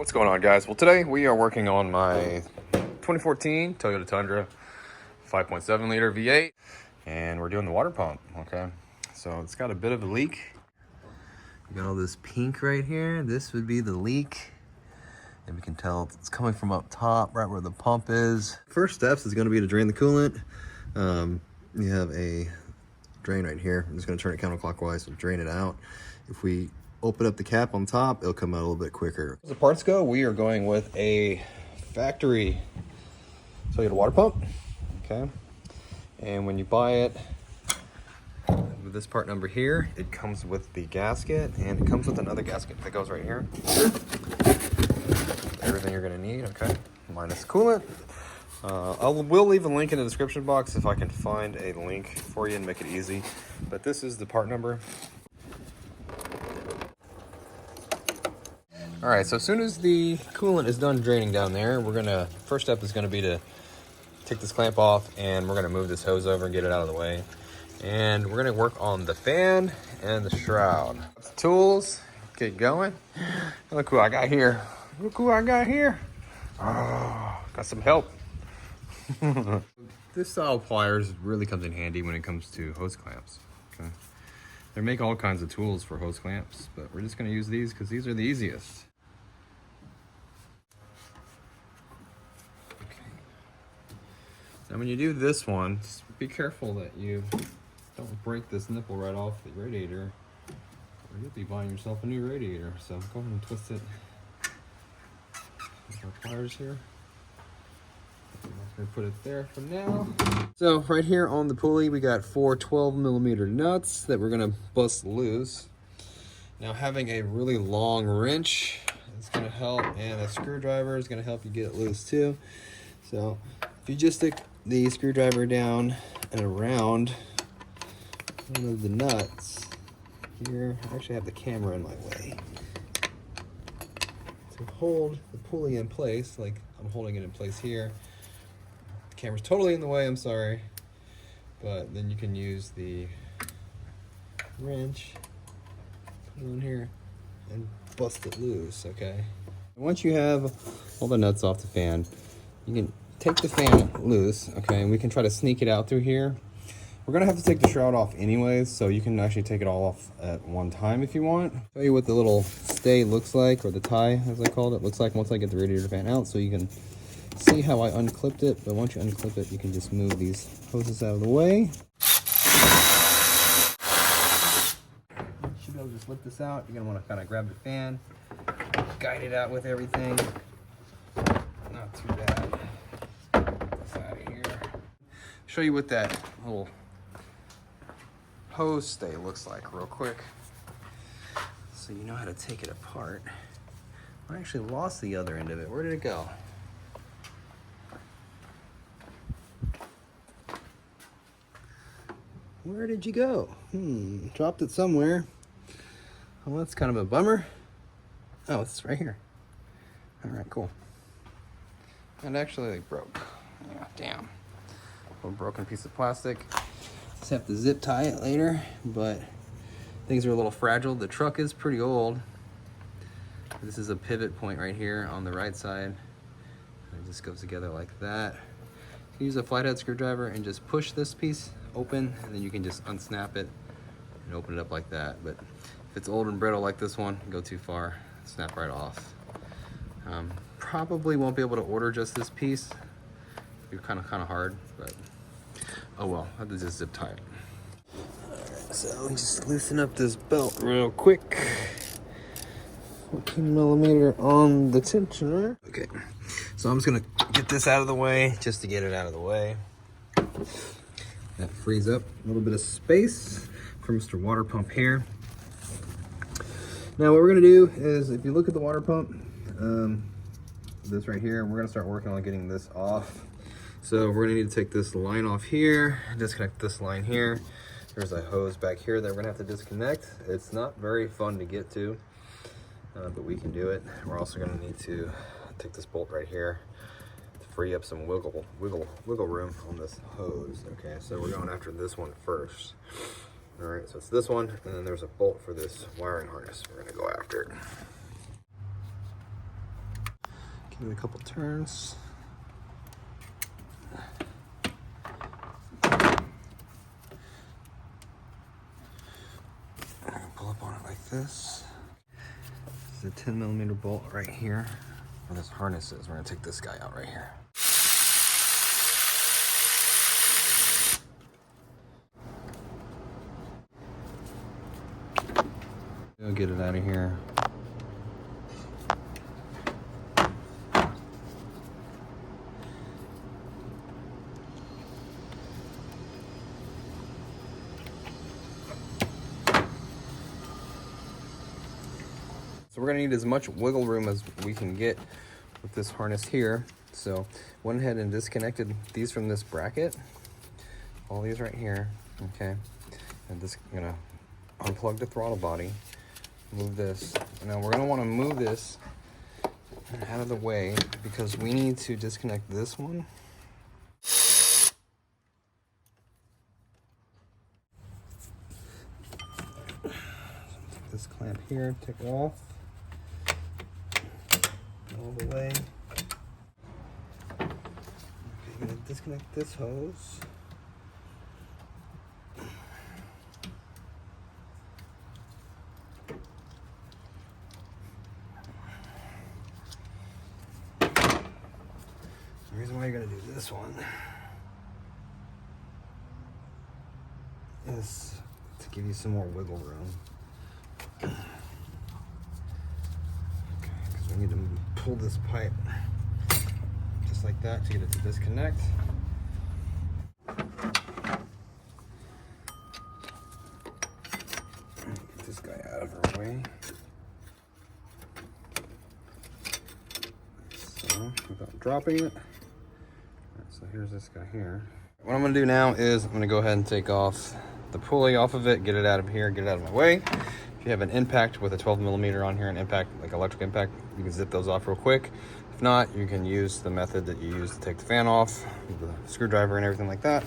What's going on, guys? Well, today we are working on my 2014 Toyota Tundra 5.7 liter V8, and we're doing the water pump. Okay, so it's got a bit of a leak. You got all this pink right here. This would be the leak, and we can tell it's coming from up top, right where the pump is. First steps is going to be to drain the coolant. You have a drain right here. I'm just going to turn it counterclockwise to drain it out. If we open up the cap on top, it'll come out a little bit quicker. As the parts go, we are going with a factory Toyota water pump. Okay, and when you buy it with this part number here, it comes with the gasket, and it comes with another gasket that goes right here. Everything you're going to need. Okay, minus coolant. We'll leave a link in the description box if I can find a link for you and make it easy. But this is the part number. All right, so as soon as the coolant is done draining down there, first step is gonna be to take this clamp off, and we're gonna move this hose over and get it out of the way. And we're gonna work on the fan and the shroud. Tools, get going. Look who I got here. Look who I got here. Oh, got some help. This style of pliers really comes in handy when it comes to hose clamps. Okay, they make all kinds of tools for hose clamps, but we're just gonna use these because these are the easiest. Now when you do this one, just be careful that you don't break this nipple right off the radiator, or you'll be buying yourself a new radiator. So go ahead and twist it with our pliers here. I'm gonna put it there for now. So right here on the pulley, we got 4 12mm nuts that we're gonna bust loose. Now having a really long wrench is gonna help, and a screwdriver is gonna help you get it loose too. So if you just stick the screwdriver down and around one of the nuts here, I actually have the camera in my way, to hold the pulley in place, like I'm holding it in place here. The camera's totally in the way, I'm sorry, but then you can use the wrench, put it on here, and bust it loose. Okay, once you have all the nuts off the fan, you can take the fan loose, okay, and we can try to sneak it out through here. We're gonna have to take the shroud off anyways, so you can actually take it all off at one time if you want. I'll show you what the little stay looks like, or the tie as I called it, looks like once I get the radiator fan out, so you can see how I unclipped it. But once you unclip it, you can just move these hoses out of the way. You should be able to just lift this out. You're gonna wanna kinda grab the fan, guide it out with everything. Not too bad. Show you what that little hose stay looks like real quick, so you know how to take it apart. I actually lost the other end of it. Where did it go? Where did you go? Dropped it somewhere. Well, that's kind of a bummer. Oh, it's right here. All right, cool. And actually like broke. Yeah, damn. A broken piece of plastic. Just have to zip tie it later, but things are a little fragile. The truck is pretty old. This is a pivot point right here on the right side. It just goes together like that. You can use a flathead screwdriver and just push this piece open, and then you can just unsnap it and open it up like that. But if it's old and brittle like this one, go too far, snap right off. Probably won't be able to order just this piece. It's kind of hard, but oh well. I have to just zip tie it. Alright, so just loosen up this belt real quick. 14mm on the tensioner. Okay, so I'm just gonna get this out of the way just to get it out of the way. That frees up a little bit of space for Mr. Water Pump here. Now what we're gonna do is, if you look at the water pump, this right here, we're gonna start working on getting this off. So we're gonna need to take this line off here, disconnect this line here. There's a hose back here that we're gonna have to disconnect. It's not very fun to get to, but we can do it. We're also gonna need to take this bolt right here to free up some wiggle room on this hose. Okay, so we're going after this one first. All right, so it's this one, and then there's a bolt for this wiring harness we're gonna go after. Give it a couple turns. Pull up on it like this. This is a 10mm bolt right here where this harness is. We're gonna take this guy out right here. I'll get it out of here. So we're gonna need as much wiggle room as we can get with this harness here. So went ahead and disconnected these from this bracket. All these right here, okay? And this, I'm gonna unplug the throttle body, move this. Now we're gonna wanna move this out of the way because we need to disconnect this one. Take this clamp here, take it off. All the way. Okay, I'm gonna disconnect this hose. The reason why you're gonna do this one is to give you some more wiggle room. Okay, because we need to pull this pipe just like that to get it to disconnect. Get this guy out of our way. So, without dropping it. So here's this guy here. What I'm gonna do now is I'm gonna go ahead and take off the pulley off of it, get it out of here, get it out of my way. If you have an impact with a 12mm on here, an impact, like electric impact, you can zip those off real quick. If not, you can use the method that you use to take the fan off, the screwdriver and everything like that.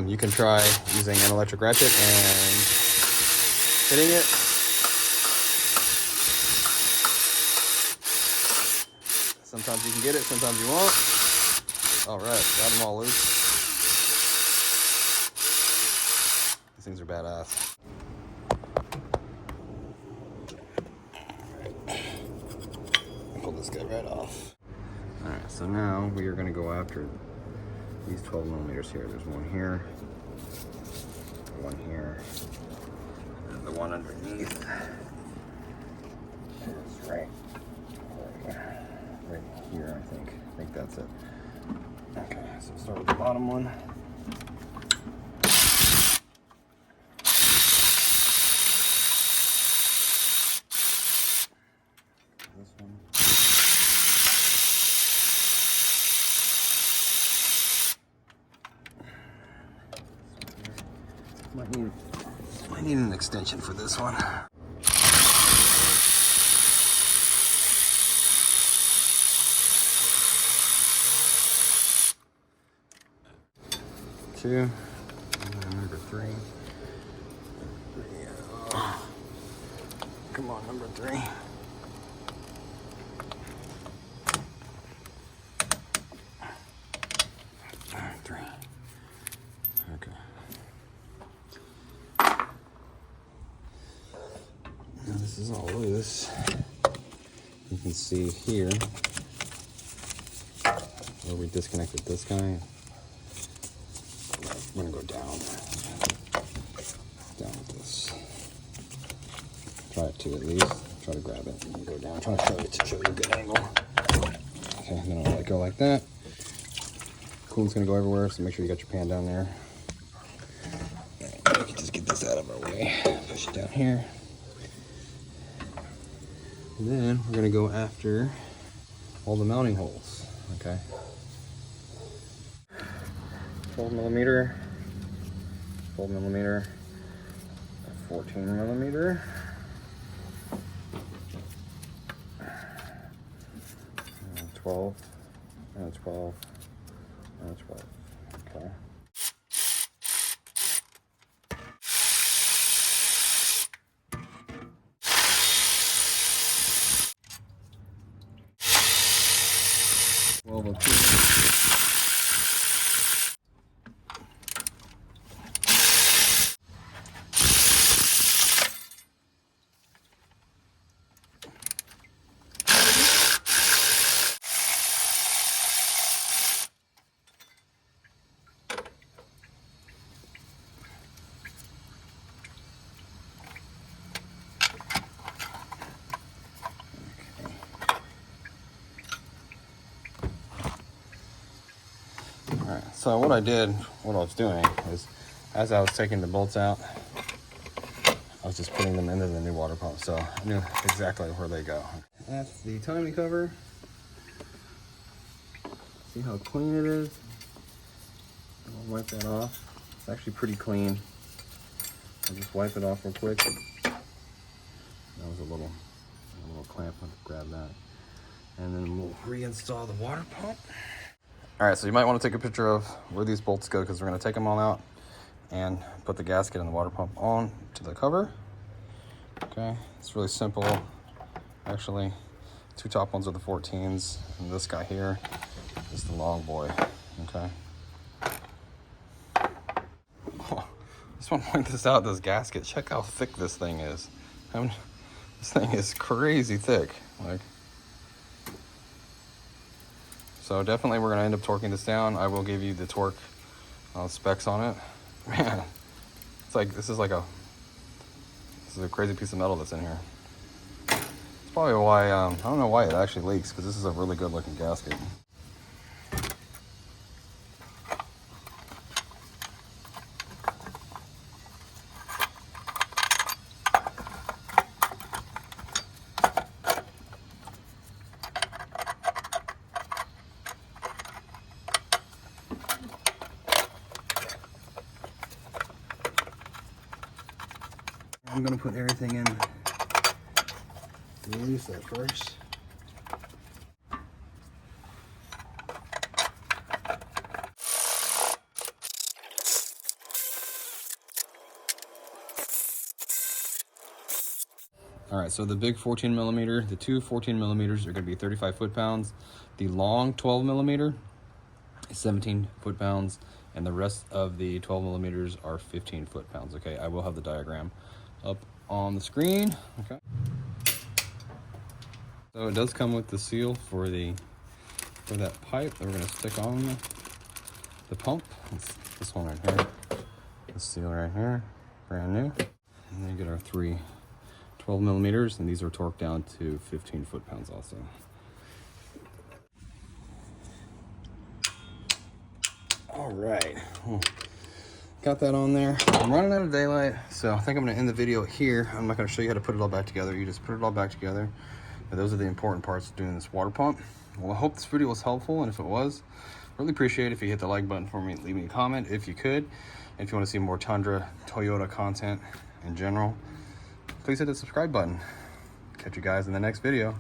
You can try using an electric ratchet and hitting it. Sometimes you can get it, sometimes you won't. All right, got them all loose. These things are badass. Pull this guy right off. All right, so now we are gonna go after these 12mm here. There's one here, one here, and the one underneath is right here, I think that's it. Okay, so we'll start with the bottom one. This one. Might need an extension for this one. Two, and number three. Come on, number three. All right, three. Okay. Now this is all loose. You can see here where we disconnected this guy. I'm gonna go down with this. Try it to at least. Try to grab it and go down. Try to show you a good angle. Okay, then I'll let it go like that. Coolant's gonna go everywhere, so make sure you got your pan down there. And we can just get this out of our way. Push it down here. And then we're gonna go after all the mounting holes. Okay. 12mm, 12mm, 14mm, 12, and 12, and 12. Okay. 12 up here. Alright, so what I was doing is, as I was taking the bolts out, I was just putting them into the new water pump, so I knew exactly where they go. That's the timing cover. See how clean it is? I'll wipe that off. It's actually pretty clean. I'll just wipe it off real quick. That was a little clamp, I'll grab that. And then we'll reinstall the water pump. All right, so you might want to take a picture of where these bolts go, because we're going to take them all out and put the gasket and the water pump on to the cover. Okay, it's really simple. Actually, two top ones are the 14s, and this guy here is the long boy. Okay. Oh, I just want to point this out, this gasket. Check how thick this thing is. This thing is crazy thick. Like, so definitely we're going to end up torquing this down. I will give you the torque specs on it. Man, it's like, this is a crazy piece of metal that's in here. It's probably why, I don't know why it actually leaks, because this is a really good looking gasket. I'm gonna put everything in loose at first. All right, so the big 14 millimeter, the two 14 millimeters are gonna be 35 foot-pounds. The long 12 millimeter is 17 foot-pounds, and the rest of the 12 millimeters are 15 foot-pounds. Okay, I will have the diagram up on the screen. Okay, so it does come with the seal for that pipe that we're going to stick on the pump. It's this one right here, the seal right here, brand new. And then you get our three 12 millimeters, and these are torqued down to 15 foot-pounds also. All right, got that on there. I'm running out of daylight, so I think I'm gonna end the video here. I'm not gonna show you how to put it all back together. You just put it all back together. And those are the important parts of doing this water pump. Well, I hope this video was helpful, and if it was, really appreciate it if you hit the like button for me, leave me a comment if you could. And if you wanna see more Tundra, Toyota content in general, please hit the subscribe button. Catch you guys in the next video.